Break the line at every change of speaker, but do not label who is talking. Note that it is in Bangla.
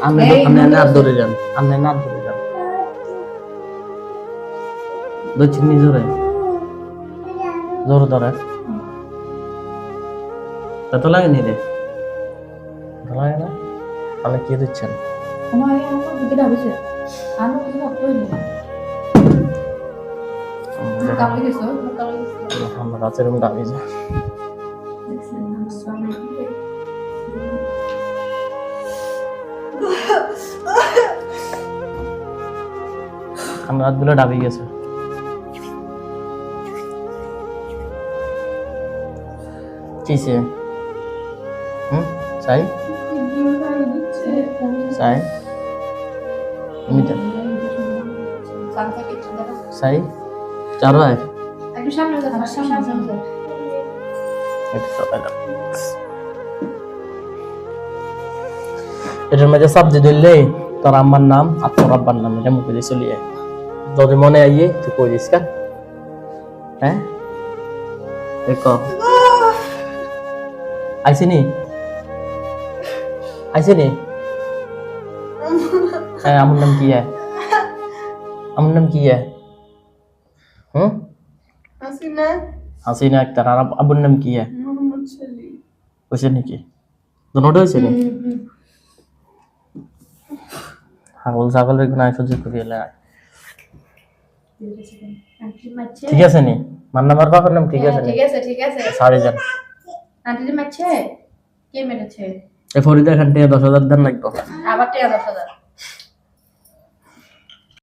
আপনি না ধরে যান, আপনি না ধরে যান, দক্ষিণী জোরে জোর ধরে তা তো লাগেনি রে, লাগে না? আপনি কি দিচ্ছেন? আমার রাতের রুম দাবি যায়। আমার রাতগুলো ডাবি গেছে। কিসে চাই চাই চাই চারো আয় এটার মাঝে সবজি ধরলে তোর আম্মার নাম আর তোর আব্বার নাম এটা মুখে দিয়ে চলিয়ে যদি মনে আইয়ে তুই কই দিস কেন? হ্যাঁ আইসিনি আইসিনি হ্যাঁ আমার নাম কি হ্যাঁ আমার নাম কি হ্যাঁ হাসিনা আক্তার আর আব্বুর নাম কি হ্যাঁ হয়েছে নাকি দুটোটা হয়েছে নি ছাগল ছাগলের গুণায় সহ্য করিয়ে ঠিক আছে নি মান্নামার বাবার নাম ঠিক আছে
ঠিক আছে
সাড়ে যান
আন্টি মারছে কে মেরেছে
এ ফরিদা খান 10,000 দেন লাগতো
আবার 10,000